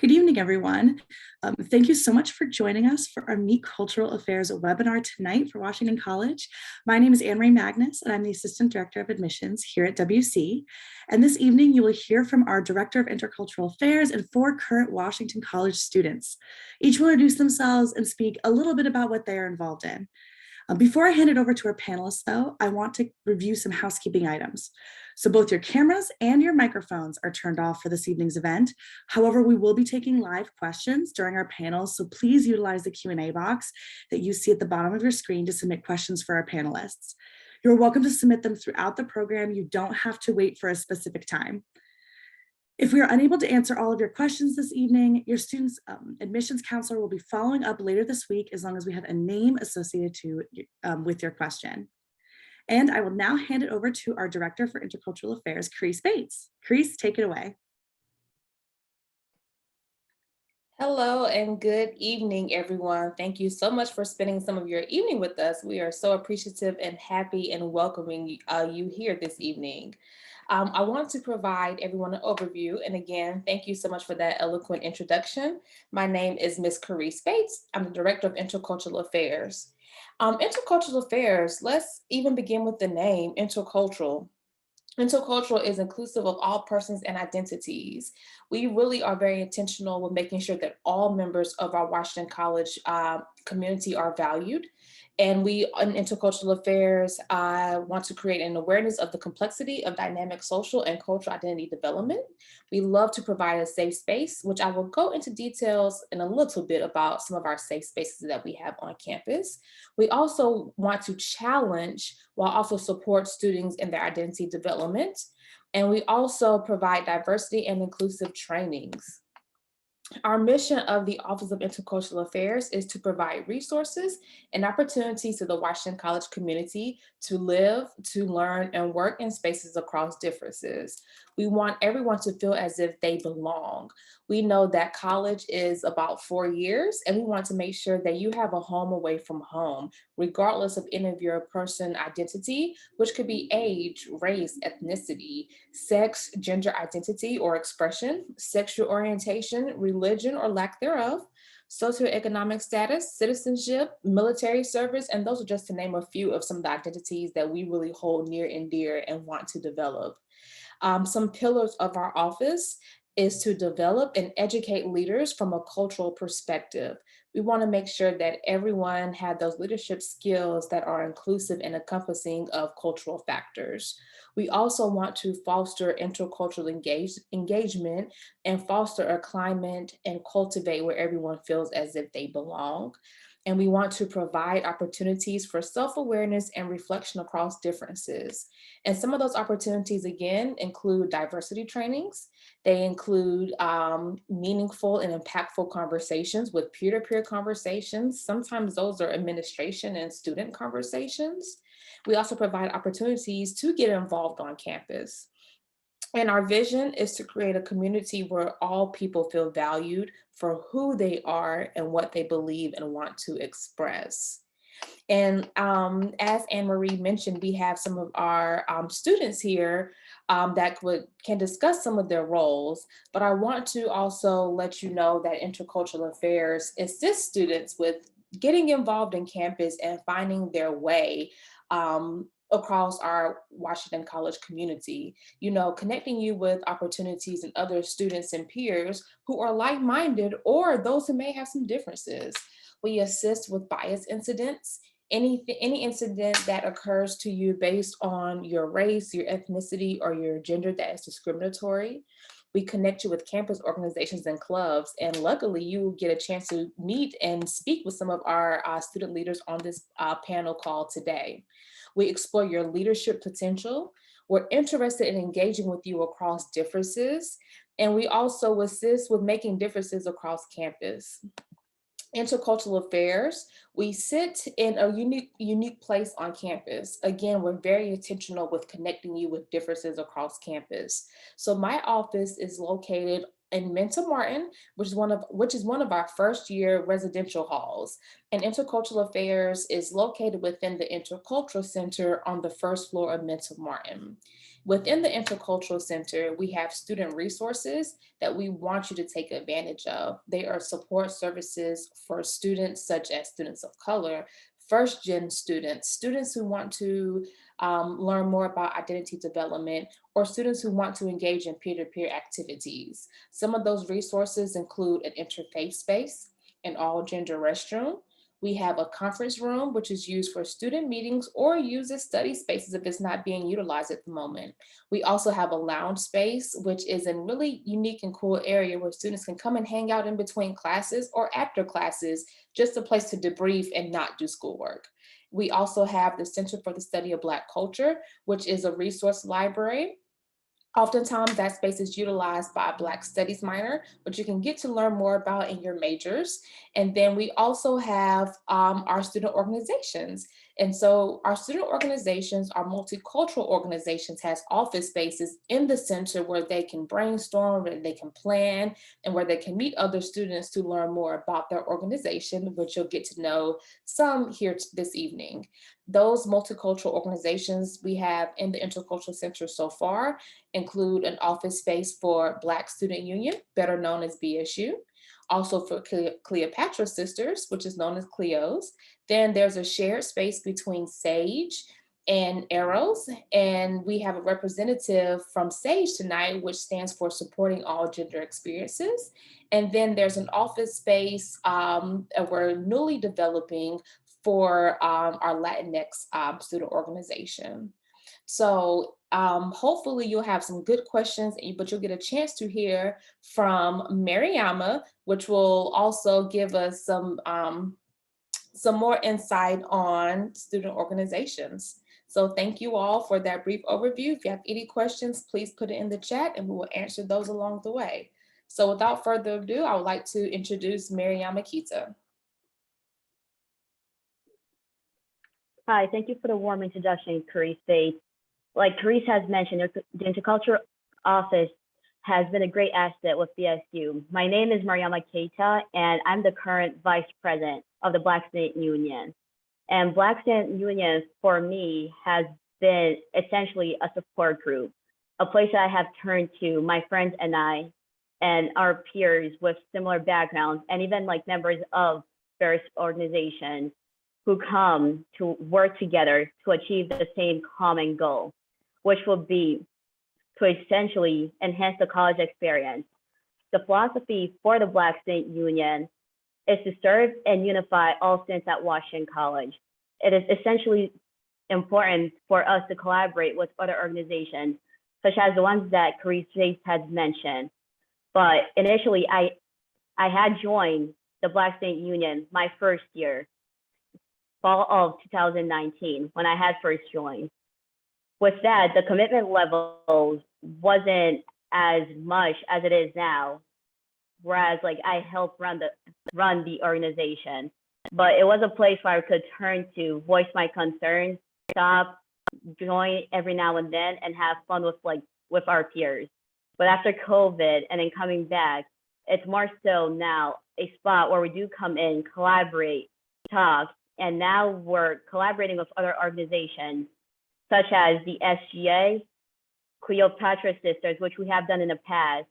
Good evening, everyone. Thank you so much for joining us for our Meet Cultural Affairs webinar tonight for Washington College. My name is Anne-Marie Magnus, and I'm the Assistant Director of Admissions here at WC. And this evening, you will hear from our Director of Intercultural Affairs and 4 current Washington College students. Each will introduce themselves and speak a little bit about what they are involved in. Before I hand it over to our panelists, though, I want to review some housekeeping items. So both your cameras and your microphones are turned off for this evening's event. However, we will be taking live questions during our panels, so please utilize the Q&A box that you see at the bottom of your screen to submit questions for our panelists. You're welcome to submit them throughout the program. You don't have to wait for a specific time. If we are unable to answer all of your questions this evening, your student's admissions counselor will be following up later this week as long as we have a name associated with your question. And I will now hand it over to our Director for Intercultural Affairs, Crease Bates. Crease, take it away. Hello and good evening, everyone. Thank you so much for spending some of your evening with us. We are so appreciative and happy and welcoming you here this evening. I want to provide everyone an overview. And again, thank you so much for that eloquent introduction. My name is Ms. Carice Bates. I'm the Director of Intercultural Affairs. Intercultural Affairs, let's even begin with the name, intercultural. Intercultural is inclusive of all persons and identities. We really are very intentional with making sure that all members of our Washington College community are valued. And we, in Intercultural Affairs, want to create an awareness of the complexity of dynamic social and cultural identity development. We love to provide a safe space, which I will go into details in a little bit about some of our safe spaces that we have on campus. We also want to challenge while also support students in their identity development. And we also provide diversity and inclusive trainings. Our mission of the Office of Intercultural Affairs is to provide resources and opportunities to the Washington College community to live, to learn, and work in spaces across differences. We want everyone to feel as if they belong. We know that college is about 4 years, and we want to make sure that you have a home away from home, regardless of any of your person identity, which could be age, race, ethnicity, sex, gender identity or expression, sexual orientation, religion or lack thereof, socioeconomic status, citizenship, military service, and those are just to name a few of some of the identities that we really hold near and dear and want to develop. Some pillars of our office is to develop and educate leaders from a cultural perspective. We want to make sure that everyone had those leadership skills that are inclusive and encompassing of cultural factors. We also want to foster intercultural engagement and foster a climate and cultivate where everyone feels as if they belong. And we want to provide opportunities for self-awareness and reflection across differences. And some of those opportunities, again, include diversity trainings. They include meaningful and impactful conversations with peer-to-peer conversations. Sometimes those are administration and student conversations. We also provide opportunities to get involved on campus. And our vision is to create a community where all people feel valued for who they are and what they believe and want to express. And as Anne-Marie mentioned, we have some of our students here that can discuss some of their roles, but I want to also let you know that Intercultural Affairs assists students with getting involved in campus and finding their way across our Washington College community, connecting you with opportunities and other students and peers who are like-minded or those who may have some differences. We assist with bias incidents, any incident that occurs to you based on your race, your ethnicity, or your gender that is discriminatory. We connect you with campus organizations and clubs, and luckily you will get a chance to meet and speak with some of our student leaders on this panel call today. We explore your leadership potential. We're interested in engaging with you across differences, and we also assist with making differences across campus. Intercultural Affairs, we sit in a unique place on campus. Again, we're very intentional with connecting you with differences across campus. So my office is located in Minta Martin, which is one of our first year residential halls. And Intercultural Affairs is located within the Intercultural Center on the first floor of Minta Martin. Within the Intercultural Center, we have student resources that we want you to take advantage of. They are support services for students such as students of color, first gen students, students who want to learn more about identity development, or students who want to engage in peer-to-peer activities. Some of those resources include an interfaith space, an all-gender restroom. We have a conference room, which is used for student meetings or used as study spaces if it's not being utilized at the moment. We also have a lounge space, which is a really unique and cool area where students can come and hang out in between classes or after classes, just a place to debrief and not do schoolwork. We also have the Center for the Study of Black Culture, which is a resource library. Oftentimes that space is utilized by a Black Studies minor, which you can get to learn more about in your majors. And then we also have our student organizations. And so our student organizations, our multicultural organizations, has office spaces in the center where they can brainstorm, where they can plan, and where they can meet other students to learn more about their organization, which you'll get to know some here this evening. Those multicultural organizations we have in the Intercultural Center so far include an office space for Black Student Union, better known as BSU, also for Cleopatra Sisters, which is known as Cleos. Then there's a shared space between Sage and Arrows, and we have a representative from Sage tonight, which stands for Supporting All Gender Experiences. And then there's an office space we're newly developing for our Latinx student organization. So hopefully you'll have some good questions, but you'll get a chance to hear from Mariama, which will also give us some more insight on student organizations. So thank you all for that brief overview. If you have any questions, please put it in the chat and we will answer those along the way. So without further ado, I would like to introduce Mariama Kita. Hi, thank you for the warm introduction, Carice. Like Carice has mentioned, the Intercultural Office has been a great asset with BSU. My name is Mariama Keita, and I'm the current Vice President of the Black Student Union. And Black Student Union, for me, has been essentially a support group, a place that I have turned to my friends and I, and our peers with similar backgrounds, and even like members of various organizations who come to work together to achieve the same common goal, which will be to essentially enhance the college experience. The philosophy for the Black Student Union is to serve and unify all students at Washington College. It is essentially important for us to collaborate with other organizations, such as the ones that Carice has mentioned. But initially, I had joined the Black Student Union my first year, fall of 2019, when I had first joined. With that, the commitment level wasn't as much as it is now, whereas like I helped run the organization. But it was a place where I could turn to voice my concerns, stop, join every now and then, and have fun with our peers. But after COVID and then coming back, it's more so now a spot where we do come in, collaborate, talk, and now we're collaborating with other organizations such as the SGA, Cleopatra Sisters, which we have done in the past,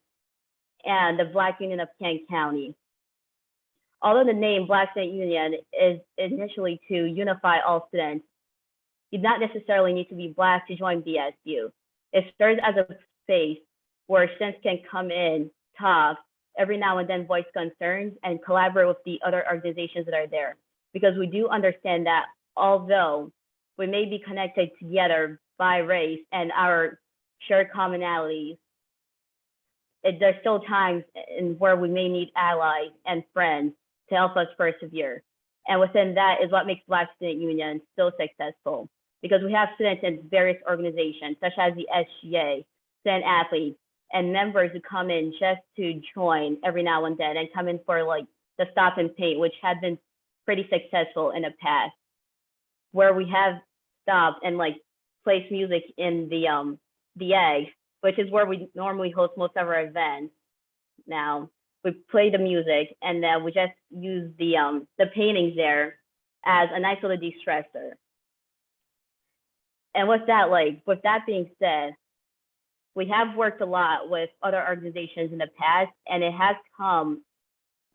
and the Black Union of Kent County. Although the name Black Student Union is initially to unify all students, you do not necessarily need to be Black to join BSU. It serves as a space where students can come in, talk, every now and then voice concerns, and collaborate with the other organizations that are there. Because we do understand that although we may be connected together by race and our shared commonalities, there's still times where we may need allies and friends to help us persevere. And within that is what makes Black Student Union so successful, because we have students in various organizations, such as the SGA, student athletes, and members who come in just to join every now and then and come in for like the stop and paint, which had been pretty successful in the past, where we have stopped and like placed music in the egg, which is where we normally host most of our events. now. We play the music, and then we just use the paintings there as a nice little de-stressor. And with that being said, we have worked a lot with other organizations in the past, and it has come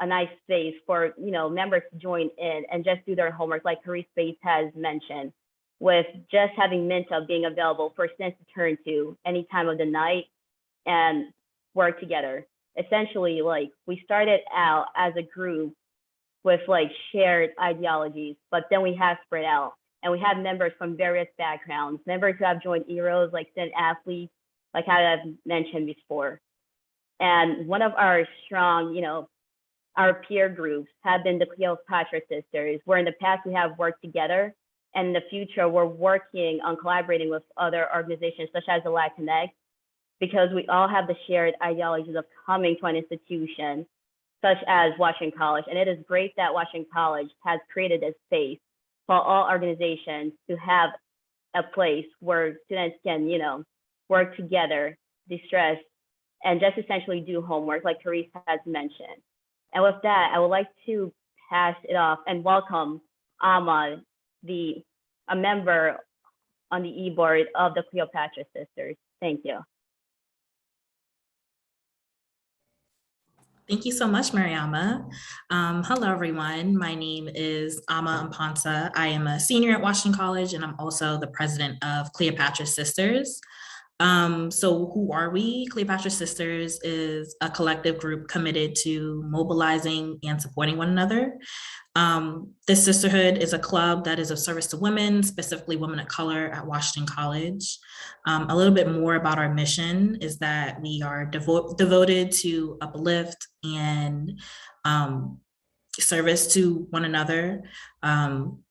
a nice space for members to join in and just do their homework, like Carice Bates has mentioned, with just having Minta being available for students to turn to any time of the night and work together. Essentially, like, we started out as a group with like shared ideologies, but then we have spread out, and we have members from various backgrounds, members who have joined EROs, like student athletes, like how I've mentioned before. And one of our strong, our peer groups have been the Cleopatra Sisters, where in the past we have worked together, and in the future we're working on collaborating with other organizations such as the Latinx, because we all have the shared ideologies of coming to an institution such as Washington College. And it is great that Washington College has created a space for all organizations to have a place where students can, work together, de-stress, and just essentially do homework, like Carice has mentioned. And with that, I would like to pass it off and welcome Amma, a member on the e-board of the Cleopatra Sisters. Thank you. Thank you so much, Mariama. Hello, everyone. My name is Ama Ampansa. I am a senior at Washington College, and I'm also the president of Cleopatra Sisters. So who are we? Cleopatra Sisters is a collective group committed to mobilizing and supporting one another. This sisterhood is a club that is of service to women, specifically women of color at Washington College. A little bit more about our mission is that we are devoted to uplift and service to one another,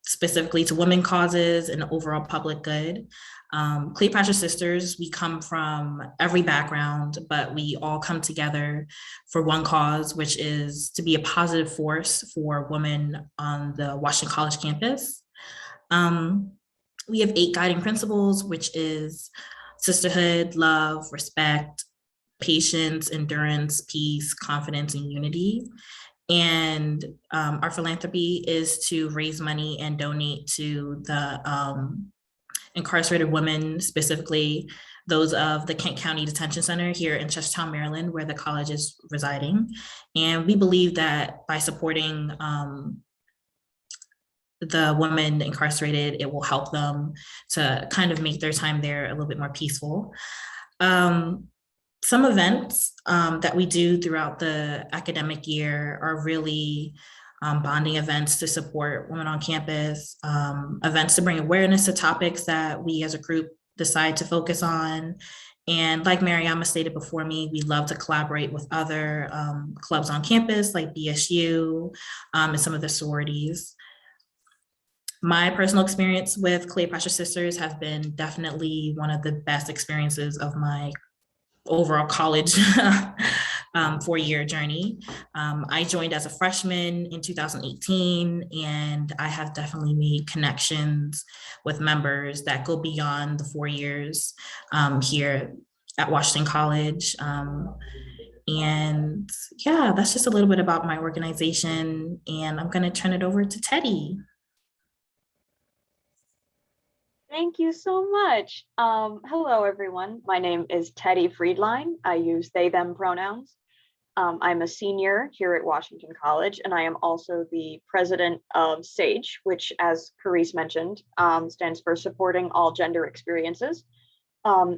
specifically to women causes and overall public good. Cleopatra Sisters, we come from every background, but we all come together for one cause, which is to be a positive force for women on the Washington College campus. We have 8 guiding principles, which is sisterhood, love, respect, patience, endurance, peace, confidence, and unity. And our philanthropy is to raise money and donate to the incarcerated women, specifically those of the Kent County Detention Center here in Chestertown, Maryland, where the college is residing. And we believe that by supporting the women incarcerated, it will help them to kind of make their time there a little bit more peaceful. Some events that we do throughout the academic year are really bonding events to support women on campus, events to bring awareness to topics that we as a group decide to focus on. And like Mariama stated before me, we love to collaborate with other clubs on campus like BSU and some of the sororities. My personal experience with Cleopatra Sisters has been definitely one of the best experiences of my overall college 4-year journey. I joined as a freshman in 2018, and I have definitely made connections with members that go beyond the 4 years here at Washington College. And yeah, that's just a little bit about my organization, and I'm gonna turn it over to Teddy. Thank you so much. Hello, everyone. My name is Teddy Friedline. I use they, them pronouns. I'm a senior here at Washington College, and I am also the president of SAGE, which, as Carice mentioned, stands for Supporting All Gender Experiences.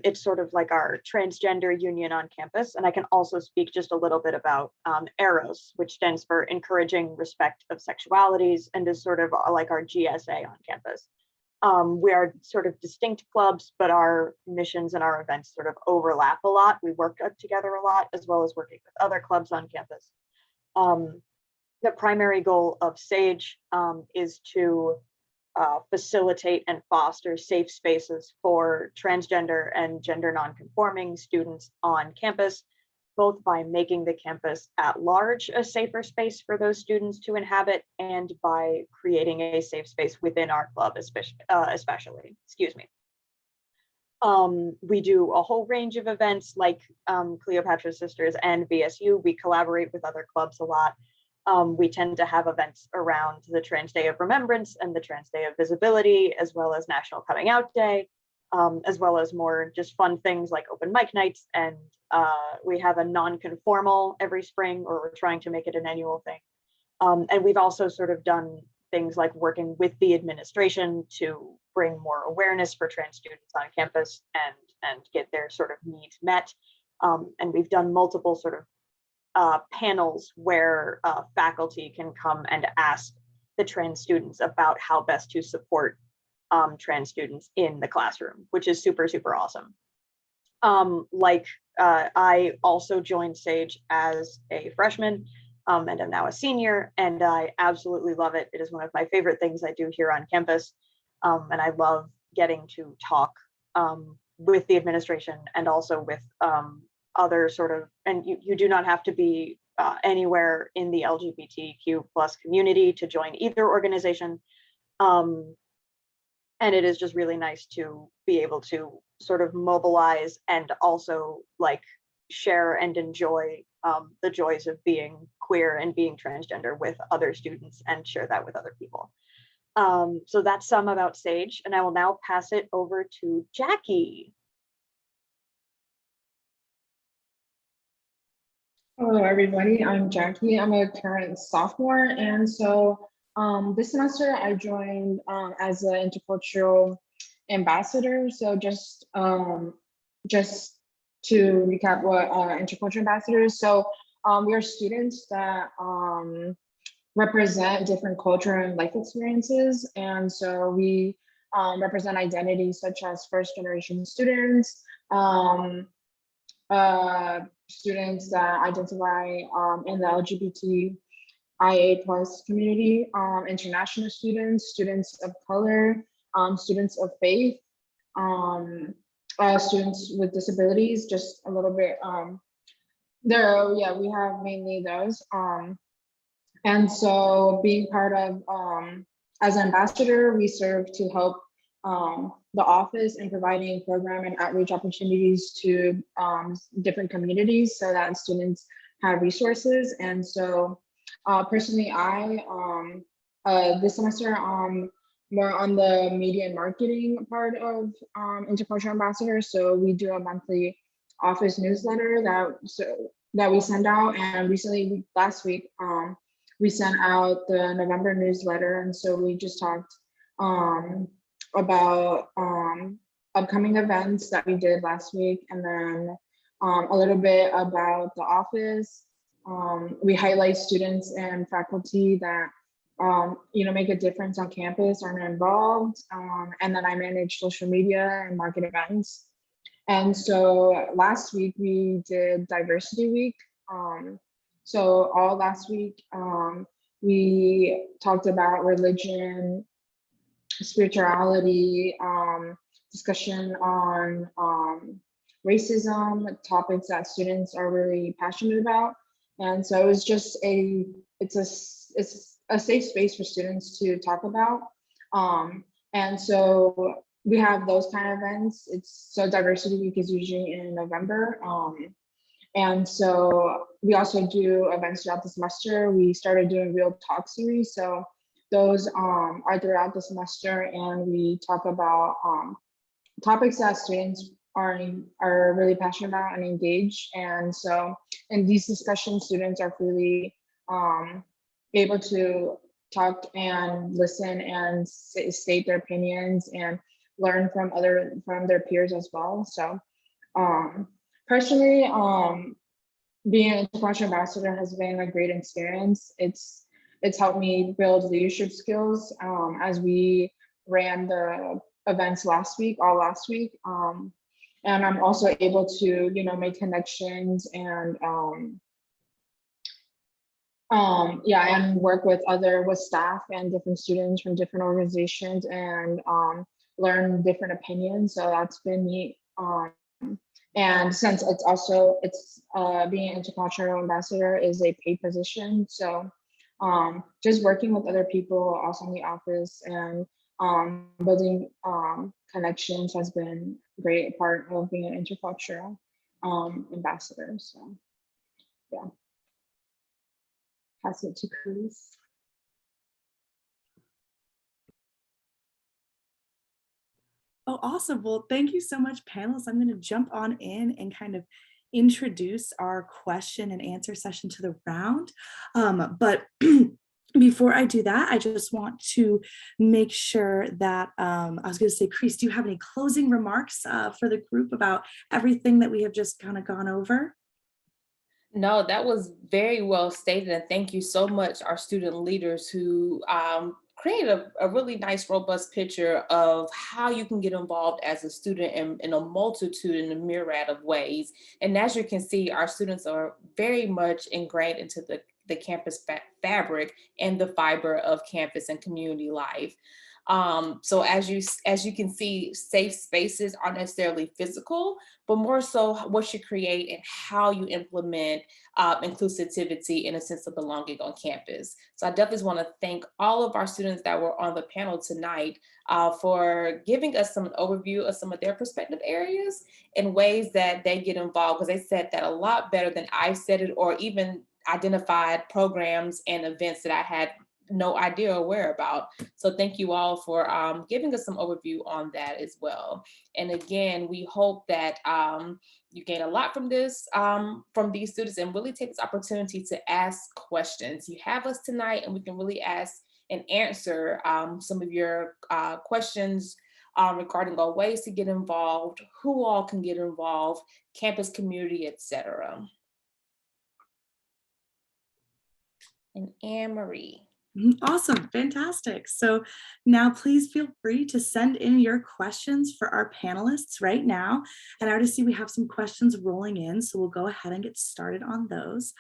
It's sort of like our transgender union on campus, and I can also speak just a little bit about EROS, which stands for Encouraging Respect of Sexualities, and is sort of like our GSA on campus. We are sort of distinct clubs, but our missions and our events sort of overlap a lot. We work together a lot, as well as working with other clubs on campus. The primary goal of SAGE is to facilitate and foster safe spaces for transgender and gender nonconforming students on campus, both by making the campus at large a safer space for those students to inhabit, and by creating a safe space within our club, especially. Excuse me. We do a whole range of events like Cleopatra Sisters and VSU. We collaborate with other clubs a lot. We tend to have events around the Trans Day of Remembrance and the Trans Day of Visibility, as well as National Coming Out Day, as well as more just fun things like open mic nights. And we have a non-conformal every spring, or we're trying to make it an annual thing. And we've also sort of done things like working with the administration to bring more awareness for trans students on campus and get their sort of needs met. And we've done multiple sort of panels where faculty can come and ask the trans students about how best to support trans students in the classroom, which is super, super awesome. I also joined SAGE as a freshman, and I'm now a senior, and I absolutely love it. It is one of my favorite things I do here on campus, and I love getting to talk with the administration and also with other sort of, and you do not have to be anywhere in the LGBTQ plus community to join either organization. And it is just really nice to be able to sort of mobilize and also like share and enjoy the joys of being queer and being transgender with other students and share that with other people. So that's some about SAGE, and I will now pass it over to Jackie. Hello, everybody. I'm Jackie. I'm a current sophomore, and so this semester I joined as an intercultural ambassador. So just to recap what intercultural ambassadors. So we are students that represent different culture and life experiences, and so we represent identities such as first generation students. Students that identify in the LGBTIA plus community, international students, students of color, students of faith, students with disabilities, just a little bit we have mainly those. And so being part of, as an ambassador, we serve to help the office in providing program and outreach opportunities to different communities so that students have resources. And so personally, I this semester more on the media and marketing part of Intercultural Ambassador. So we do a monthly office newsletter that we send out, and recently last week we sent out the November newsletter, and so we just talked about upcoming events that we did last week, and then a little bit about the office. We highlight students and faculty that make a difference on campus or are involved, and then I manage social media and market events. And so last week we did Diversity Week. So all last week we talked about religion, spirituality, discussion on racism, topics that students are really passionate about. And so it was just it's a safe space for students to talk about. And so we have those kind of events. So Diversity Week is usually in November. And so we also do events throughout the semester. We started doing Real Talk series. So those are throughout the semester, and we talk about topics that students are really passionate about and engaged. And so in these discussions, students are really able to talk and listen and state their opinions and learn from their peers as well. So personally, being an intercultural ambassador has been a great experience. It's helped me build leadership skills as we ran the events all last week. And I'm also able to, make connections and and work with staff and different students from different organizations and learn different opinions. So that's been neat. And since it's being an intercultural ambassador is a paid position, so just working with other people also in the office and building connections has been great part of being an intercultural ambassador. So yeah, pass it to Chris. Oh, awesome. Well, thank you so much, panelists. I'm going to jump on in and kind of introduce our question and answer session to the round. But before I do that, I just want to make sure that I was going to say, Chris, do you have any closing remarks for the group about everything that we have just kind of gone over? No, that was very well stated. And thank you so much, our student leaders who created a really nice, robust picture of how you can get involved as a student in a multitude, in a myriad of ways. And as you can see, our students are very much ingrained into the campus fabric and the fiber of campus and community life. So as you can see, safe spaces aren't necessarily physical, but more so what you create and how you implement inclusivity and a sense of belonging on campus. So I definitely want to thank all of our students that were on the panel tonight for giving us some overview of some of their perspective areas and ways that they get involved, because they said that a lot better than I said it, or even identified programs and events that I had no idea or aware about. So thank you all for giving us some overview on that as well. And again, we hope that you gain a lot from this, from these students, and really take this opportunity to ask questions. You have us tonight, and we can really ask and answer some of your questions regarding our ways to get involved, who all can get involved, campus community, etc. And Anne-Marie. Awesome, fantastic. So now please feel free to send in your questions for our panelists right now. And I already see we have some questions rolling in, so we'll go ahead and get started on those.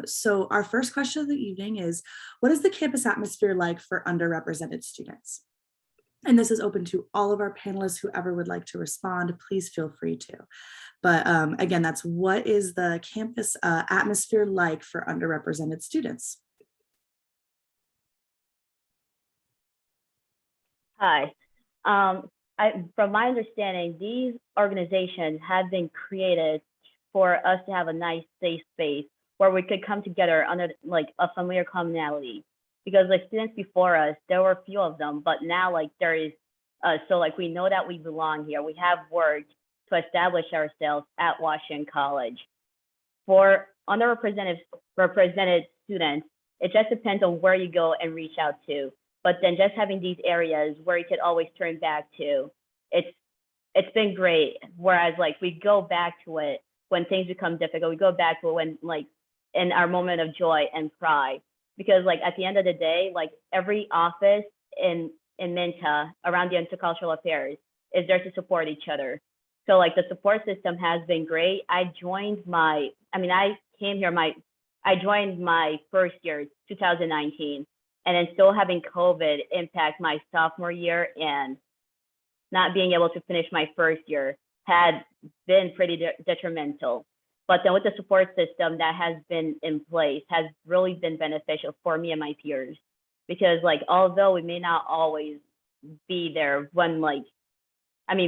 So our first question of the evening is, what is the campus atmosphere like for underrepresented students? And this is open to all of our panelists. Whoever would like to respond, please feel free to. But again, that's what is the campus atmosphere like for underrepresented students? Hi. From my understanding, these organizations have been created for us to have a nice, safe space where we could come together under like a familiar commonality. Because like students before us, there were a few of them, but now like there is, so like we know that we belong here. We have worked to establish ourselves at Washington College. For represented students, it just depends on where you go and reach out to. But then just having these areas where you could always turn back to, it's been great. Whereas like we go back to it when things become difficult, we go back to it when like in our moment of joy and pride. Because like at the end of the day, like every office in Minta around the intercultural affairs is there to support each other. So like the support system has been great. I joined my first year, 2019. And then still having COVID impact my sophomore year and not being able to finish my first year had been pretty detrimental. But then with the support system that has been in place has really been beneficial for me and my peers. Because like, although we may not always be there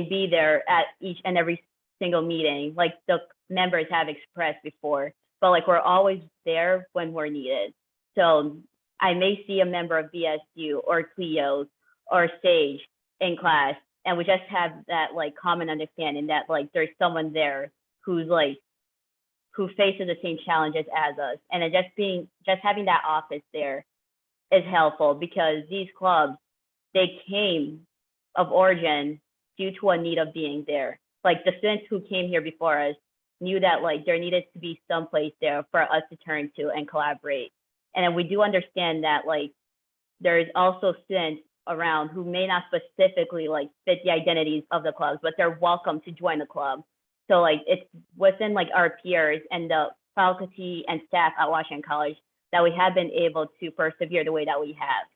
be there at each and every single meeting, like the members have expressed before, but like we're always there when we're needed. So I may see a member of BSU or Clio's or Sage in class, and we just have that like common understanding that like there's someone there who faces the same challenges as us, and then just having that office there is helpful because these clubs, they came of origin due to a need of being there. Like the students who came here before us knew that like there needed to be some place there for us to turn to and collaborate. And we do understand that like there's also students around who may not specifically like fit the identities of the clubs, but they're welcome to join the club. So like it's within like our peers and the faculty and staff at Washington College that we have been able to persevere the way that we have.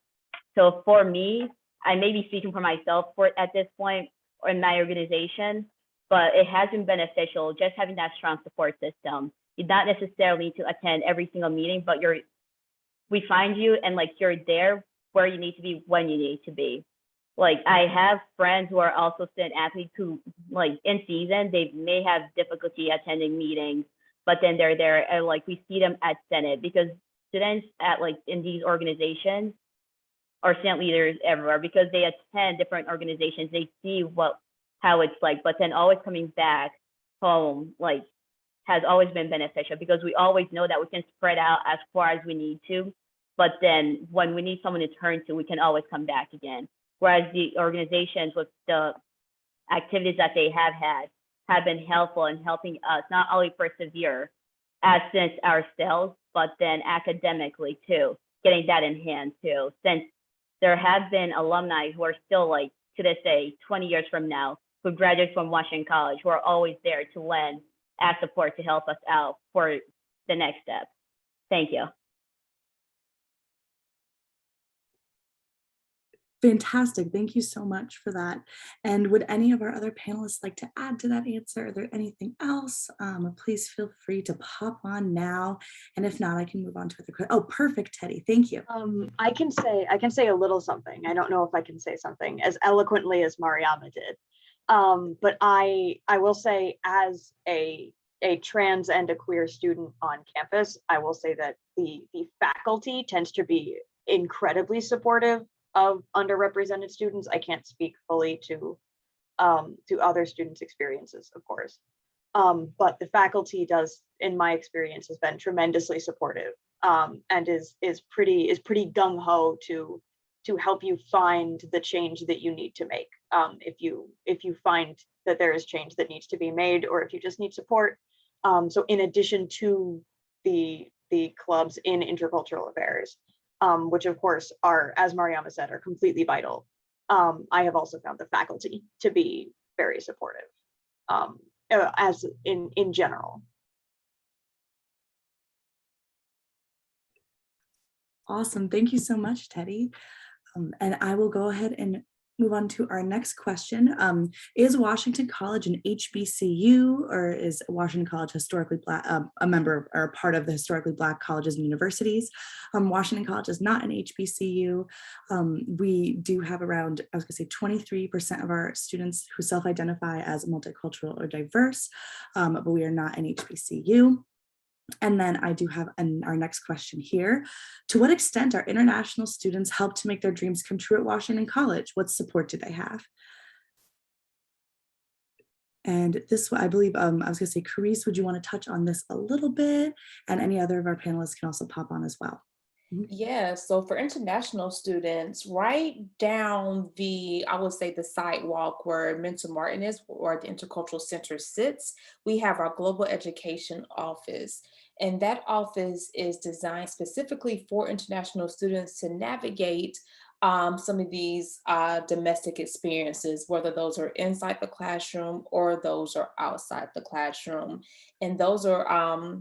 So for me, I may be speaking for myself at this point or in my organization, but it has been beneficial just having that strong support system. You not necessarily need to attend every single meeting, but we find you and like you're there where you need to be when you need to be. like I have friends who are also student athletes who like in season they may have difficulty attending meetings, but then they're there and like we see them at Senate because students at like in these organizations are student leaders everywhere because they attend different organizations. They see how it's like, but then always coming back home like has always been beneficial because we always know that we can spread out as far as we need to. But then when we need someone to turn to, we can always come back again. Whereas the organizations with the activities that they have had have been helpful in helping us not only persevere as since ourselves, but then academically too, getting that in hand too. Since there have been alumni who are still like to this day, 20 years from now, who graduated from Washington College, who are always there to lend as support to help us out for the next step. Thank you. Fantastic. Thank you so much for that. And would any of our other panelists like to add to that answer? Are there anything else? Please feel free to pop on now. And if not, I can move on to other questions. Oh, perfect, Teddy. Thank you. I can say a little something. I don't know if I can say something as eloquently as Mariama did. But I will say as a trans and a queer student on campus, I will say that the faculty tends to be incredibly supportive of underrepresented students. I can't speak fully to other students' experiences, of course. But the faculty does, in my experience, has been tremendously supportive and is pretty gung-ho to help you find the change that you need to make. If you find that there is change that needs to be made, or if you just need support. So in addition to the clubs in intercultural affairs, which of course are, as Mariama said, are completely vital. I have also found the faculty to be very supportive, as in general. Awesome. Thank you so much, Teddy. And I will go ahead and move on to our next question. Is Washington College an HBCU, or is Washington College historically Black, a member or a part of the historically Black colleges and universities? Washington College is not an HBCU. We do have around, I was gonna say 23% of our students who self-identify as multicultural or diverse, but we are not an HBCU. And then I do have our next question here. To what extent are international students helped to make their dreams come true at Washington College? What support do they have? And this, I believe, I was gonna say, Carice, would you want to touch on this a little bit? And any other of our panelists can also pop on as well. Yeah, so for international students, right down I would say the sidewalk where Mentor Martin is, or the Intercultural Center sits, we have our Global Education Office. And that office is designed specifically for international students to navigate some of these domestic experiences, whether those are inside the classroom or those are outside the classroom. And those are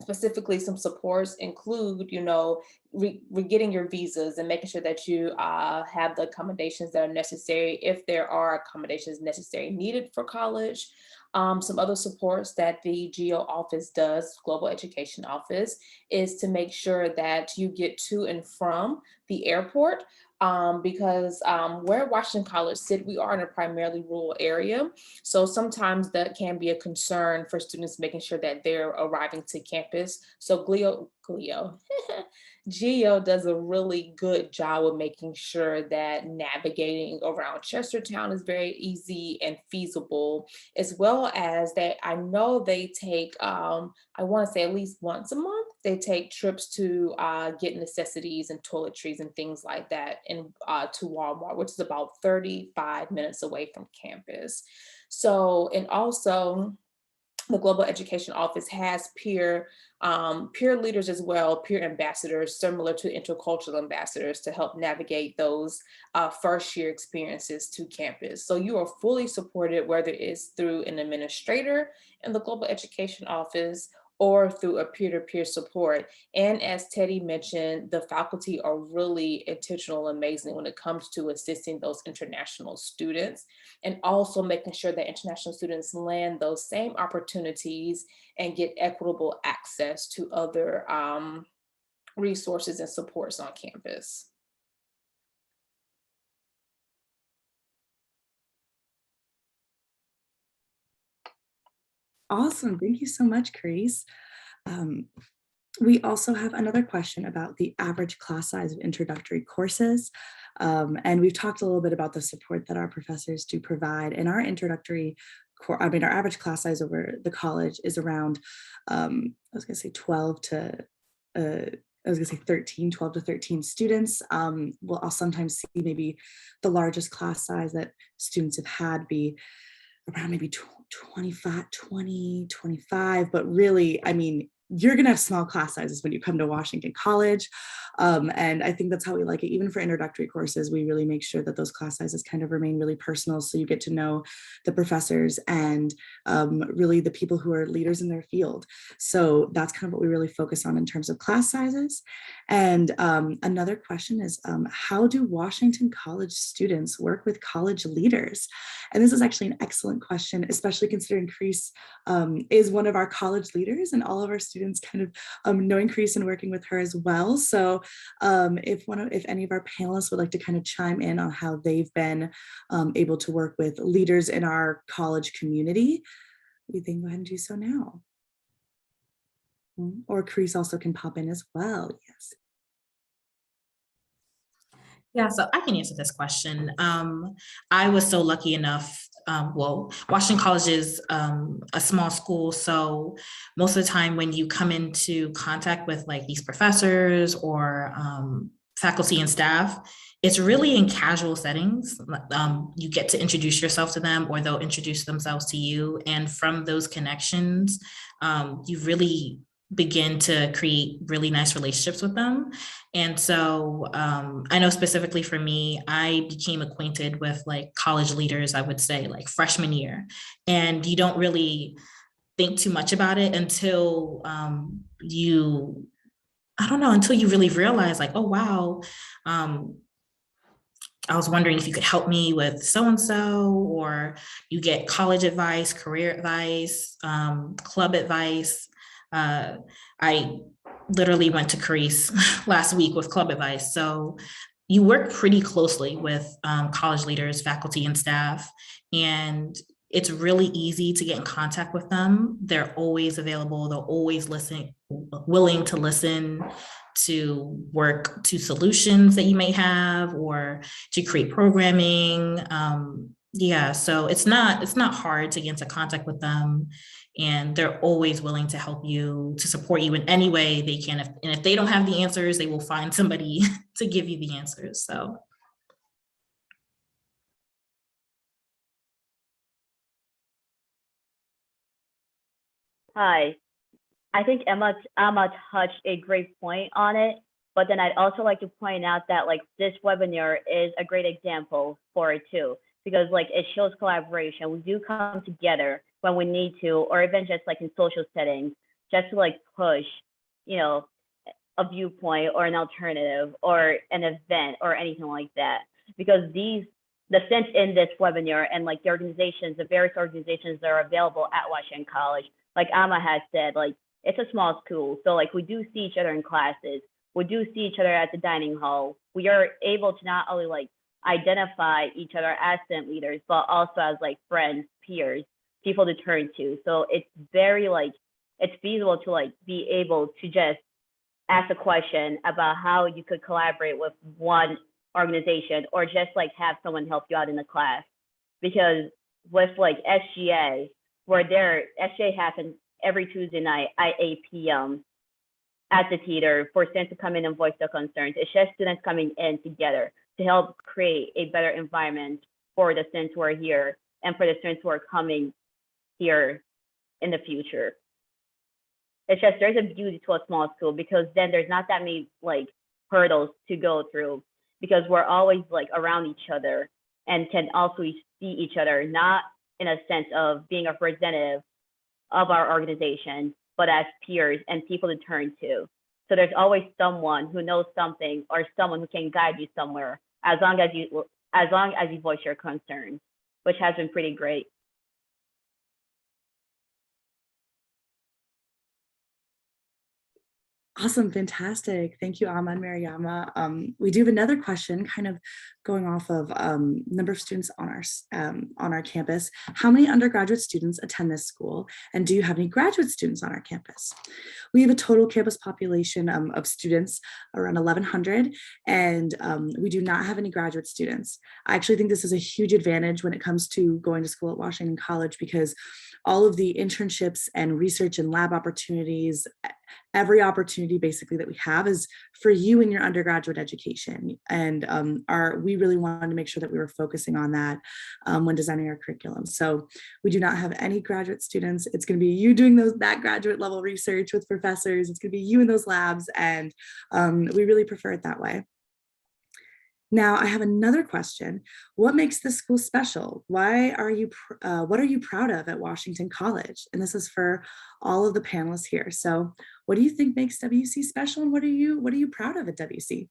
specifically some supports include, getting your visas and making sure that you have the accommodations that are necessary if there are accommodations necessary needed for college. Some other supports that the GEO office does, Global Education Office, is to make sure that you get to and from the airport. Because where Washington College sit, we are in a primarily rural area. So sometimes that can be a concern for students making sure that they're arriving to campus. So GEO does a really good job of making sure that navigating around Chestertown is very easy and feasible, as well as that I know they take, I want to say at least once a month, they take trips to get necessities and toiletries and things like that to Walmart, which is about 35 minutes away from campus. So, and also, the Global Education Office has peer leaders as well, peer ambassadors, similar to intercultural ambassadors, to help navigate those first year experiences to campus. So you are fully supported, whether it's through an administrator in the Global Education Office or through a peer-to-peer support. And as Teddy mentioned, the faculty are really intentional and amazing when it comes to assisting those international students, and also making sure that international students land those same opportunities and get equitable access to other resources and supports on campus. Awesome. Thank you so much, Carice. Um, we also have another question about the average class size of introductory courses. And we've talked a little bit about the support that our professors do provide. In our introductory our average class size over the college is around, I was gonna say 12 to, I was gonna say 13, 12 to 13 students. I'll sometimes see maybe the largest class size that students have had be around maybe 25, 20, 25, but really, I mean, you're gonna have small class sizes when you come to Washington College. And I think that's how we like it. Even for introductory courses, we really make sure that those class sizes kind of remain really personal. So you get to know the professors and really the people who are leaders in their field. So that's kind of what we really focus on in terms of class sizes. And another question is, how do Washington College students work with college leaders? And this is actually an excellent question, especially considering Carice is one of our college leaders, and all of our students kind of knowing Carice and working with her as well. So if any of our panelists would like to kind of chime in on how they've been able to work with leaders in our college community, we can go ahead and do so now. Or Carice also can pop in as well. Yes. Yeah, so I can answer this question. I was so lucky enough, Washington College is a small school, so most of the time when you come into contact with like these professors or faculty and staff, it's really in casual settings. You get to introduce yourself to them or they'll introduce themselves to you. And from those connections, you really begin to create really nice relationships with them. And so I know specifically for me, I became acquainted with like college leaders, I would say like freshman year. And you don't really think too much about it until until you really realize like, oh, wow, I was wondering if you could help me with so-and-so, or you get college advice, career advice, club advice. I literally went to Carice last week with club advice. So you work pretty closely with college leaders, faculty, and staff, and it's really easy to get in contact with them. They're always available. They're always willing to listen, to work to solutions that you may have, or to create programming. Yeah, so it's not hard to get into contact with them, and they're always willing to help you, to support you in any way they can. And if they don't have the answers, they will find somebody to give you the answers. So. Hi, I think Emma touched a great point on it, but then I'd also like to point out that like this webinar is a great example for it too, because like it shows collaboration. We do come together when we need to, or even just like in social settings, just to like push, you know, a viewpoint or an alternative or an event or anything like that. Because the sense in this webinar and like the organizations, the various organizations that are available at Washington College, like Amma has said, like it's a small school. So like we do see each other in classes. We do see each other at the dining hall. We are able to not only like identify each other as student leaders, but also as like friends, peers, people to turn to. So it's very like, it's feasible to like be able to just ask a question about how you could collaborate with one organization or just like have someone help you out in the class. Because with like SGA, SGA happens every Tuesday night at 8 p.m. at the theater for students to come in and voice their concerns. It's just students coming in together to help create a better environment for the students who are here and for the students who are coming here in the future. It's just there's a beauty to a small school because then there's not that many like hurdles to go through because we're always like around each other and can also see each other, not in a sense of being a representative of our organization, but as peers and people to turn to. So there's always someone who knows something or someone who can guide you somewhere as long as you voice your concerns, which has been pretty great. Awesome, fantastic. Thank you, Amma and Mariama. We do have another question kind of going off of number of students on our campus. How many undergraduate students attend this school? And do you have any graduate students on our campus? We have a total campus population of students around 1,100, and we do not have any graduate students. I actually think this is a huge advantage when it comes to going to school at Washington College, because all of the internships and research and lab opportunities, every opportunity basically that we have is for you in your undergraduate education. And we really wanted to make sure that we were focusing on that when designing our curriculum. So we do not have any graduate students. It's going to be you doing that graduate level research with professors. It's going to be you in those labs, and we really prefer it that way. Now, I have another question. What makes this school special? What are you proud of at Washington College? And this is for all of the panelists here. So what do you think makes WC special, and what are you proud of at WC?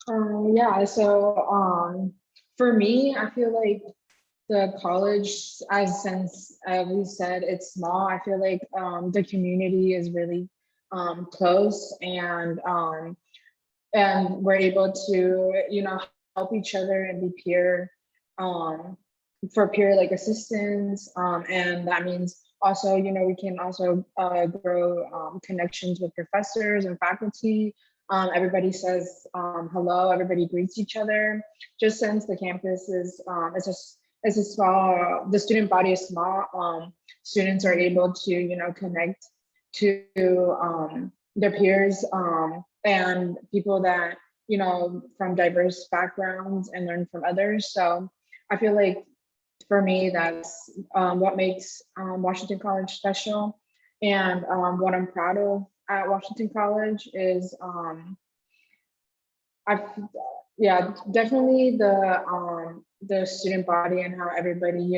Yeah, so for me, I feel like the college, as since we said it's small, I feel like the community is really close, and we're able to, help each other and be peer for peer like assistance, and that means also, we can also grow connections with professors and faculty. Everybody says hello, everybody greets each other. Just since the campus is it's a small, the student body is small, students are able to, connect to their peers, and people that, from diverse backgrounds, and learn from others. So I feel like for me, that's what makes Washington College special. And what I'm proud of at Washington College is, yeah, definitely the student body, and how everybody,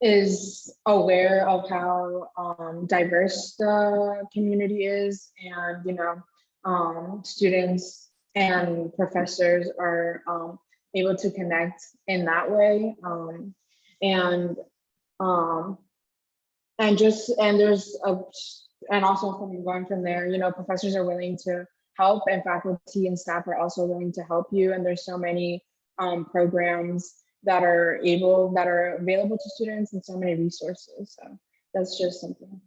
is aware of how diverse the community is, and students and professors are able to connect in that way, and um, and there's a, and also from going from there, professors are willing to help, and faculty and staff are also willing to help you, and there's so many programs that are available to students, and so many resources. So that's just something.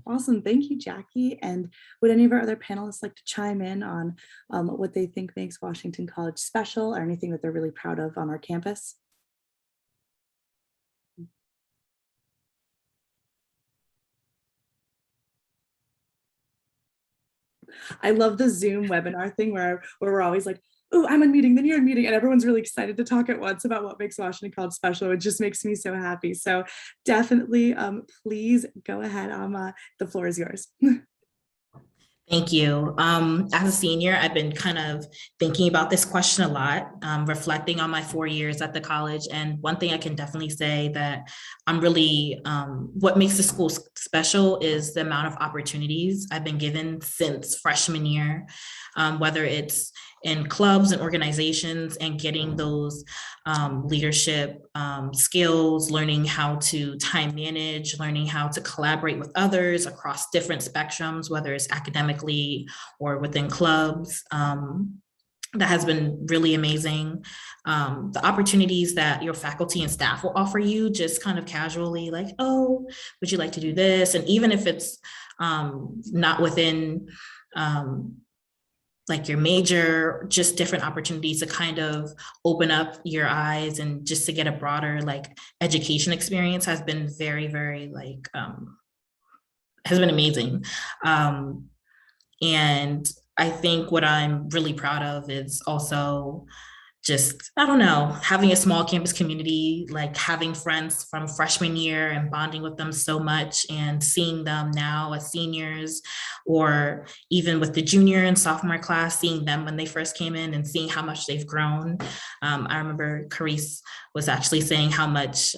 Awesome, thank you, Jackie. And would any of our other panelists like to chime in on what they think makes Washington College special, or anything that they're really proud of on our campus? I love the Zoom webinar thing where we're always like, oh, I'm in meeting, then you're in meeting, and everyone's really excited to talk at once about what makes Washington College special. It just makes me so happy. So definitely, please go ahead, Amma. The floor is yours. Thank you. As a senior, I've been kind of thinking about this question a lot, reflecting on my 4 years at the college. And one thing I can definitely say that I'm really, what makes the school special is the amount of opportunities I've been given since freshman year, whether it's in clubs and organizations, and getting those leadership skills, learning how to time manage, learning how to collaborate with others across different spectrums, whether it's academically or within clubs. That has been really amazing. The opportunities that your faculty and staff will offer you just kind of casually, like, oh, would you like to do this? And even if it's not within like your major, just different opportunities to kind of open up your eyes, and just to get a broader like education experience has been very, very like, has been amazing. And I think what I'm really proud of is also just, I don't know, having a small campus community, like having friends from freshman year and bonding with them so much and seeing them now as seniors, or even with the junior and sophomore class, seeing them when they first came in and seeing how much they've grown. I remember Carice was actually saying how much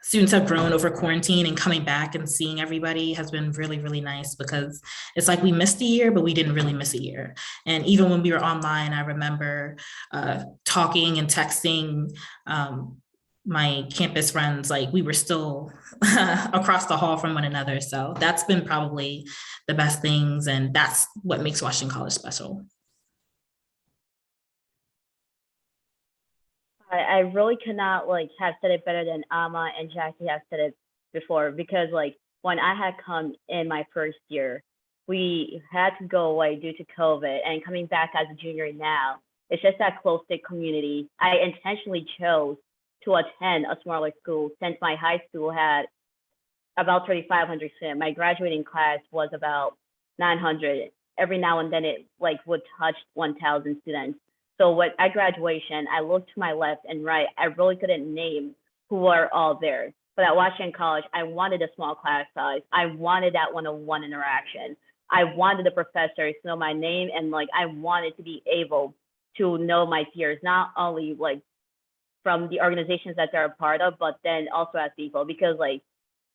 students have grown over quarantine, and coming back and seeing everybody has been really, really nice, because it's like we missed a year, but we didn't really miss a year. And even when we were online, I remember talking and texting my campus friends, like we were still across the hall from one another. So that's been probably the best things. And that's what makes Washington College special. I really cannot like have said it better than Ama and Jackie have said it before, because like when I had come in my first year, we had to go away due to COVID, and coming back as a junior now, it's just that close knit community. I intentionally chose to attend a smaller school since my high school had about 3,500 students. My graduating class was about 900. Every now and then it like would touch 1,000 students. So what at graduation, I looked to my left and right. I really couldn't name who were all there. But at Washington College, I wanted a small class size. I wanted that one-on-one interaction. I wanted the professors to know my name, and like I wanted to be able to know my peers, not only like from the organizations that they're a part of, but then also as people. Because like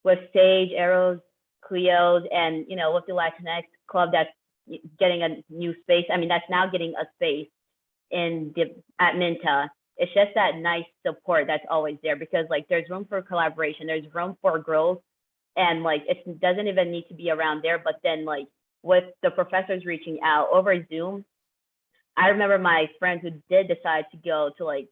with Sage, Arrows, Cleo's, and you know with the Latinx club that's getting a new space. I mean that's now getting a space at Minta. It's just that nice support that's always there, because like there's room for collaboration, there's room for growth, and like it doesn't even need to be around there. But then like with the professors reaching out over Zoom, I remember my friends who did decide to go to like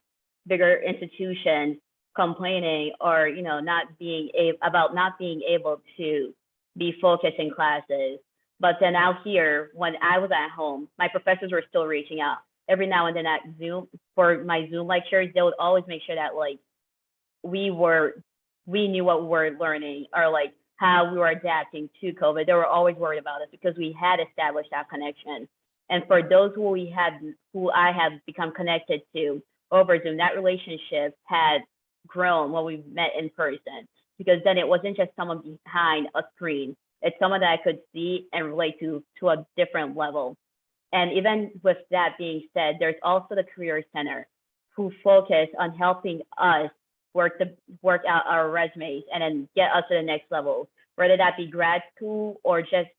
bigger institutions complaining, or you know not being about not being able to be focused in classes. But then out here, when I was at home, my professors were still reaching out every now and then at Zoom for my Zoom lectures. They would always make sure that like we knew what we were learning, or like how we were adapting to COVID. They were always worried about us because we had established that connection. And for those who I have become connected to over Zoom, that relationship had grown when we met in person, because then it wasn't just someone behind a screen. It's someone that I could see and relate to a different level. And even with that being said, there's also the Career Center, who focus on helping us work out our resumes and then get us to the next level, whether that be grad school or just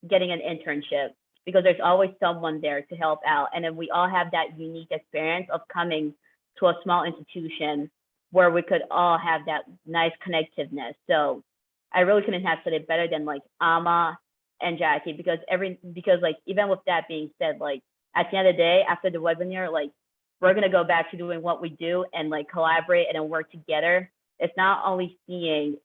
getting an internship, because there's always someone there to help out. And then we all have that unique experience of coming to a small institution where we could all have that nice connectiveness. So I really couldn't have said it better than like Ama and Jackie, because like even with that being said, like at the end of the day, after the webinar, like we're gonna go back to doing what we do and like collaborate and then work together. It's not only seeing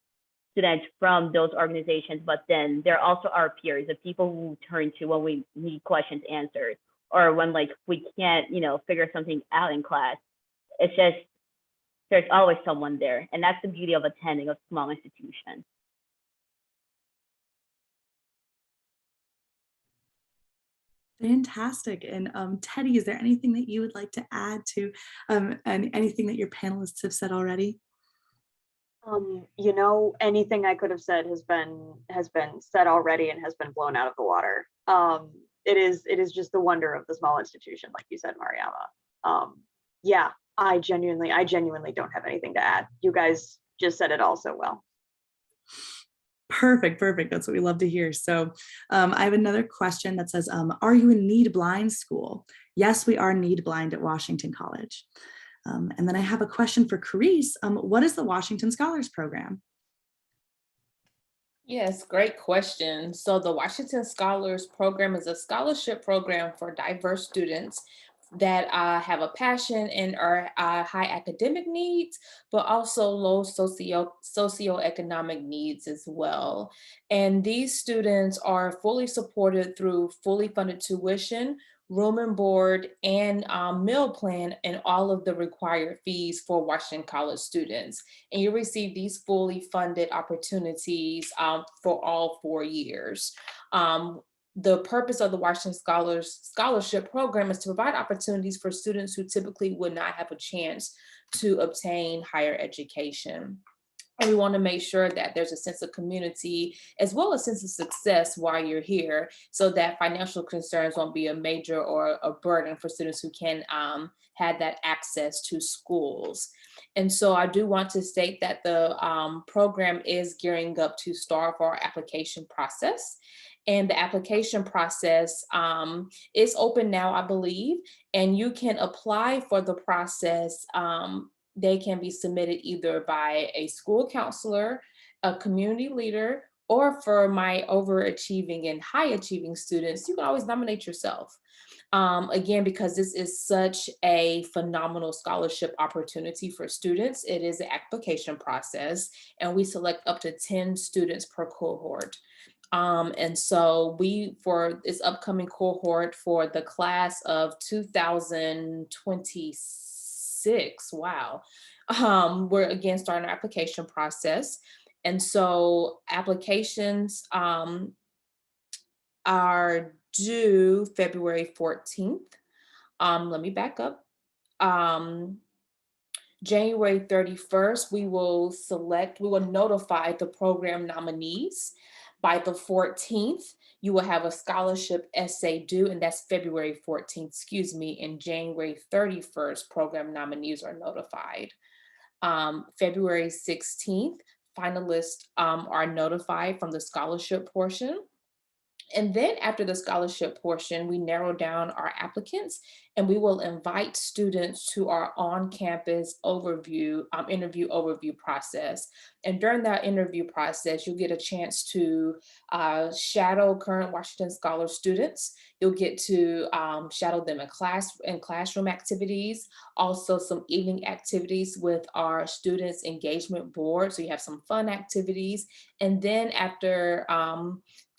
students from those organizations, but then they're also our peers, the people who turn to when we need questions answered, or when like we can't, you know, figure something out in class. It's just there's always someone there, and that's the beauty of attending a small institution. Fantastic. And Teddy, is there anything that you would like to add to and anything that your panelists have said already? You know, anything I could have said has been said already and has been blown out of the water. It is just the wonder of the small institution, like you said, Mariama. Yeah, I genuinely don't have anything to add. You guys just said it all so well. Perfect. That's what we love to hear. So I have another question that says, are you a need blind school? Yes, we are need blind at Washington College. And then I have a question for Carice. What is the Washington Scholars Program? Yes, great question. So the Washington Scholars Program is a scholarship program for diverse students that have a passion and are high academic needs, but also low socioeconomic needs as well. And these students are fully supported through fully funded tuition, room and board, and meal plan, and all of the required fees for Washington College students. And you receive these fully funded opportunities for all 4 years. the purpose of the Washington Scholarship Program is to provide opportunities for students who typically would not have a chance to obtain higher education. And we want to make sure that there's a sense of community as well as a sense of success while you're here, so that financial concerns won't be a major or a burden for students who can have that access to schools. And so I do want to state that the program is gearing up to start for our application process. And the application process is open now, I believe, and you can apply for the process. They can be submitted either by a school counselor, a community leader, or for my overachieving and high achieving students, you can always nominate yourself. Again, because this is such a phenomenal scholarship opportunity for students, it is an application process, and we select up to 10 students per cohort. And so for this upcoming cohort for the class of 2026, wow, we're again starting our application process. And so applications are due February 14th. Let me back up. January 31st, we will notify the program nominees. By the 14th, you will have a scholarship essay due, and that's February 14th, excuse me, and January 31st, program nominees are notified. February 16th, finalists are notified from the scholarship portion. And then after the scholarship portion, we narrow down our applicants, and we will invite students to our on-campus interview overview process. And during that interview process, you'll get a chance to shadow current Washington Scholar students. You'll get to shadow them in classroom activities, also some evening activities with our students engagement board. So you have some fun activities. And then after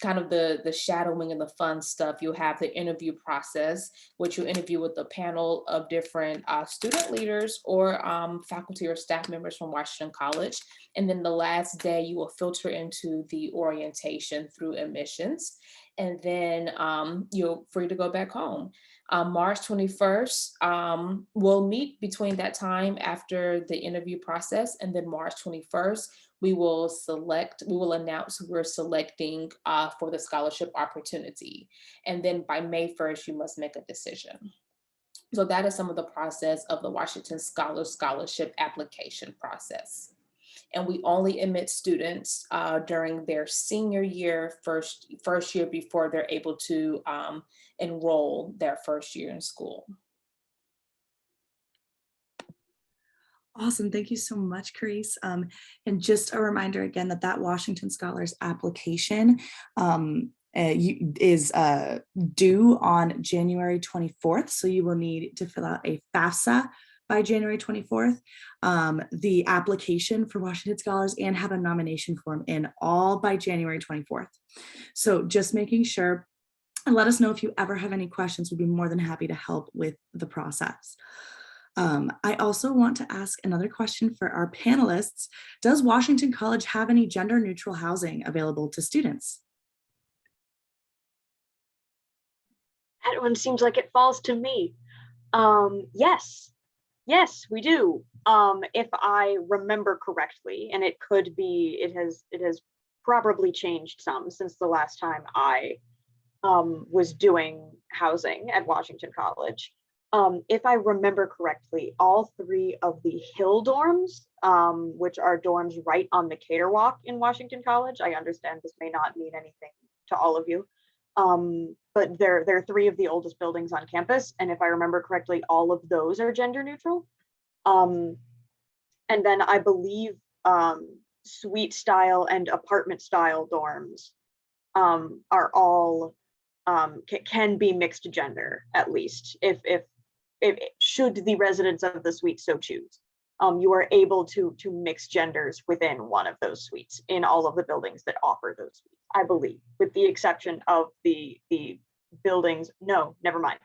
kind of the shadowing and the fun stuff, you'll have the interview process, which you'll interview with a panel of different student leaders or faculty or staff members from Washington College. And then the last day, you will filter into the orientation through admissions. And then you're free to go back home. March 21st, we'll meet between that time after the interview process, and then March 21st, we will announce who we're selecting for the scholarship opportunity. And then by May 1st, you must make a decision. So that is some of the process of the Washington Scholarship application process. And we only admit students during their senior year, first year, before they're able to enroll their first year in school. Awesome. Thank you so much, Carice. And just a reminder again that Washington Scholars application is due on January 24th. So you will need to fill out a FAFSA by January 24th, the application for Washington Scholars, and have a nomination form in all by January 24th. So just making sure, and let us know if you ever have any questions. We'd be more than happy to help with the process. I also want to ask another question for our panelists. Does Washington College have any gender neutral housing available to students? That one seems like it falls to me. Yes, we do. If I remember correctly, and it could be, it has probably changed some since the last time I was doing housing at Washington College. If I remember correctly, all three of the Hill dorms, which are dorms right on the Caterwalk in Washington College, I understand this may not mean anything to all of you, but they're three of the oldest buildings on campus, and if I remember correctly, all of those are gender neutral. And then I believe suite style and apartment style dorms are all can be mixed gender, at least if should the residents of the suite so choose. You are able to mix genders within one of those suites in all of the buildings that offer those suites, I believe, with the exception of the buildings. No, never mind.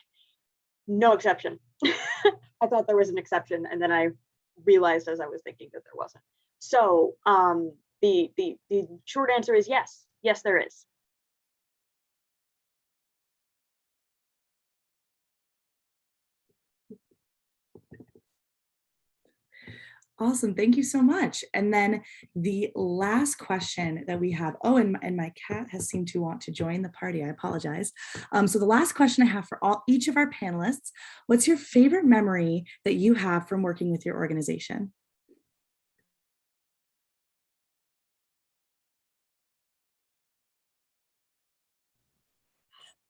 No exception. I thought there was an exception, and then I realized as I was thinking that there wasn't. So the short answer is yes. Yes, there is. Awesome. Thank you so much. And then the last question that we have, oh, and my cat has seemed to want to join the party. I apologize. So the last question I have for each of our panelists, what's your favorite memory that you have from working with your organization?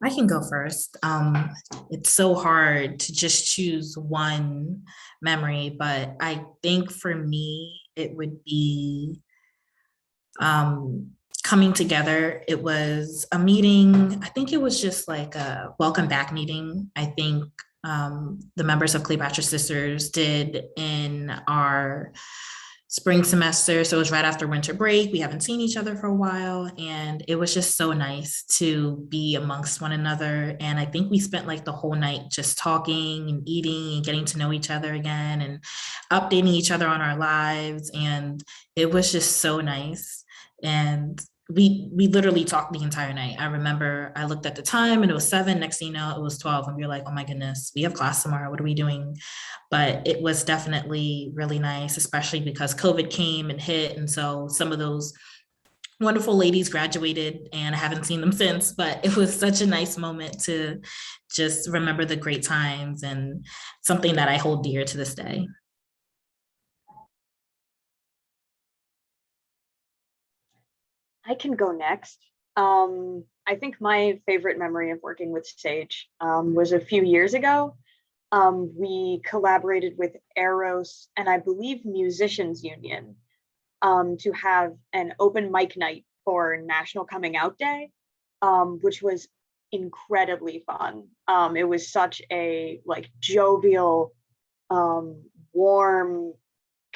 I can go first. It's so hard to just choose one memory, but I think for me, it would be coming together. It was a meeting. I think it was just like a welcome back meeting. I think the members of Cleopatra Sisters did in our spring semester. So it was right after winter break. We haven't seen each other for a while. And it was just so nice to be amongst one another. And I think we spent like the whole night just talking and eating and getting to know each other again and updating each other on our lives. And it was just so nice. And we literally talked the entire night. I remember I looked at the time and it was 7. Next thing you know, it was 12. And we were like, oh my goodness, we have class tomorrow. What are we doing? But it was definitely really nice, especially because COVID came and hit. And so some of those wonderful ladies graduated and I haven't seen them since, but it was such a nice moment to just remember the great times and something that I hold dear to this day. I can go next. I think my favorite memory of working with Sage was a few years ago. We collaborated with Eros and I believe Musicians Union to have an open mic night for National Coming Out Day, which was incredibly fun. It was such a like jovial, warm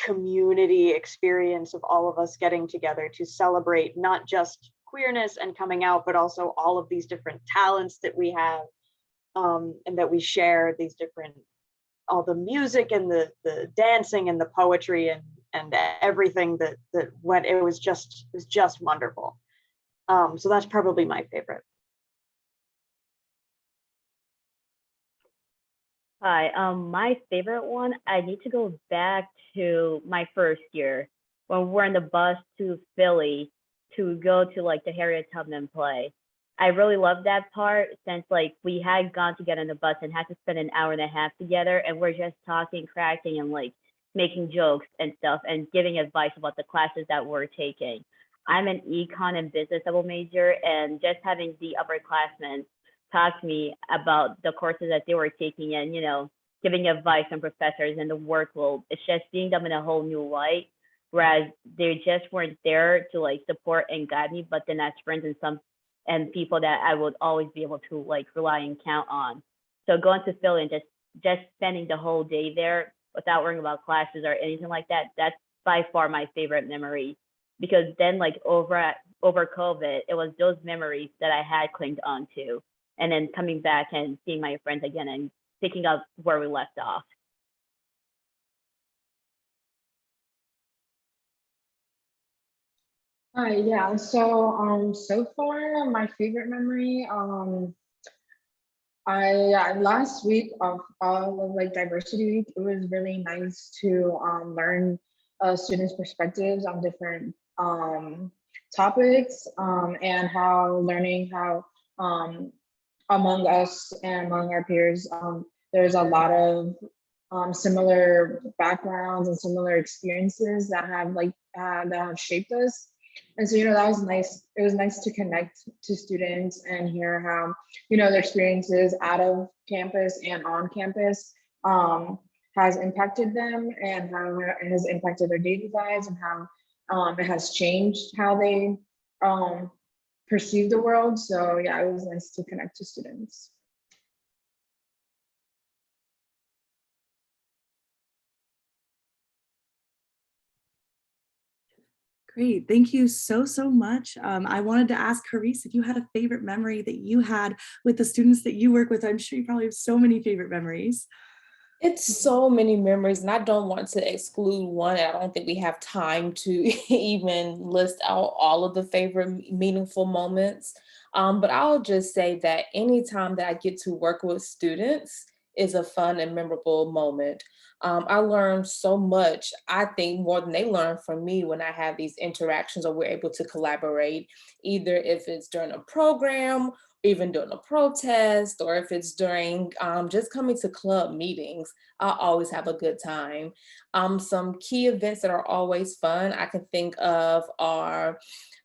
community experience of all of us getting together to celebrate not just queerness and coming out, but also all of these different talents that we have, and that we share these different, all the music and the dancing and the poetry and everything that went. It was just wonderful. So that's probably my favorite. Hi, my favorite one, I need to go back to my first year when we're on the bus to Philly to go to like the Harriet Tubman play. I really loved that part since like we had gone together on the bus and had to spend an hour and a half together and we're just talking, cracking and like making jokes and stuff and giving advice about the classes that we're taking. I'm an econ and business double major and just having the upperclassmen talk to me about the courses that they were taking and, you know, giving advice on professors and the workload. It's just seeing them in a whole new light. Whereas they just weren't there to like support and guide me, but then as friends and people that I would always be able to like rely and count on. So going to Philly and just spending the whole day there without worrying about classes or anything like that, that's by far my favorite memory. Because then like over COVID, it was those memories that I had clinged on to and then coming back and seeing my friends again and picking up where we left off. Yeah, so far my favorite memory, last week of all of like diversity week, it was really nice to learn students' perspectives on different topics, and how learning how among us and among our peers, there's a lot of similar backgrounds and similar experiences that have that have shaped us. And so, that was nice. It was nice to connect to students and hear how, their experiences out of campus and on campus has impacted them and how it has impacted their daily lives and how it has changed how they perceive the world. So yeah, it was nice to connect to students. Great. Thank you so much. I wanted to ask Carice if you had a favorite memory that you had with the students that you work with. I'm sure you probably have so many favorite memories. It's so many memories, and I don't want to exclude one. I don't think we have time to even list out all of the favorite meaningful moments. But I'll just say that anytime that I get to work with students is a fun and memorable moment. I learned so much, I think more than they learn from me when I have these interactions or we're able to collaborate, either if it's during a program, even during a protest, or if it's during just coming to club meetings. I always have a good time. Some key events that are always fun I can think of are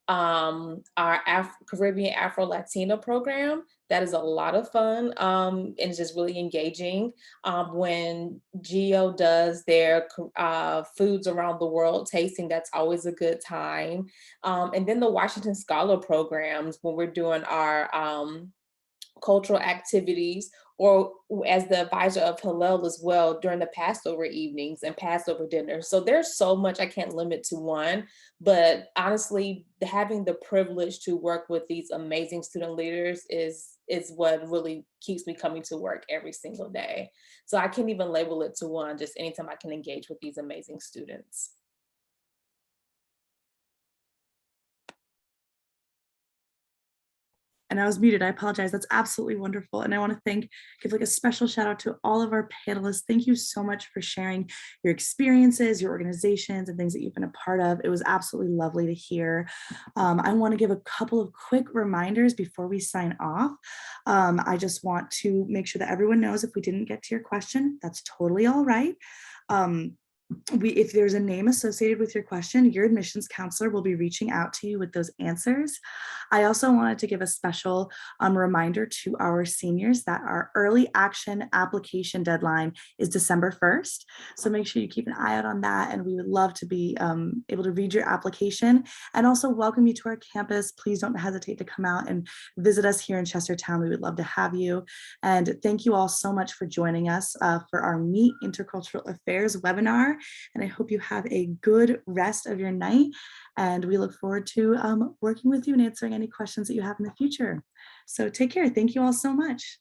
our Caribbean Afro Latina program. That is a lot of fun, and it's just really engaging. When GEO does their foods around the world tasting, that's always a good time. And then the Washington Scholar programs, when we're doing our cultural activities, or as the advisor of Hillel as well during the Passover evenings and Passover dinners. So there's so much, I can't limit to one, but honestly, having the privilege to work with these amazing student leaders is what really keeps me coming to work every single day. So I can't even label it to one, just anytime I can engage with these amazing students. And I was muted. I apologize. That's absolutely wonderful. And I want to give like a special shout out to all of our panelists. Thank you so much for sharing your experiences, your organizations, and things that you've been a part of. It was absolutely lovely to hear. I want to give a couple of quick reminders before we sign off. I just want to make sure that everyone knows if we didn't get to your question, that's totally all right. If there's a name associated with your question, your admissions counselor will be reaching out to you with those answers. I also wanted to give a special reminder to our seniors that our early action application deadline is December 1st. So make sure you keep an eye out on that, and we would love to be able to read your application and also welcome you to our campus. Please don't hesitate to come out and visit us here in Chestertown. We would love to have you. And thank you all so much for joining us for our Meet Intercultural Affairs webinar. And I hope you have a good rest of your night. And we look forward to working with you and answering any questions that you have in the future. So take care. Thank you all so much.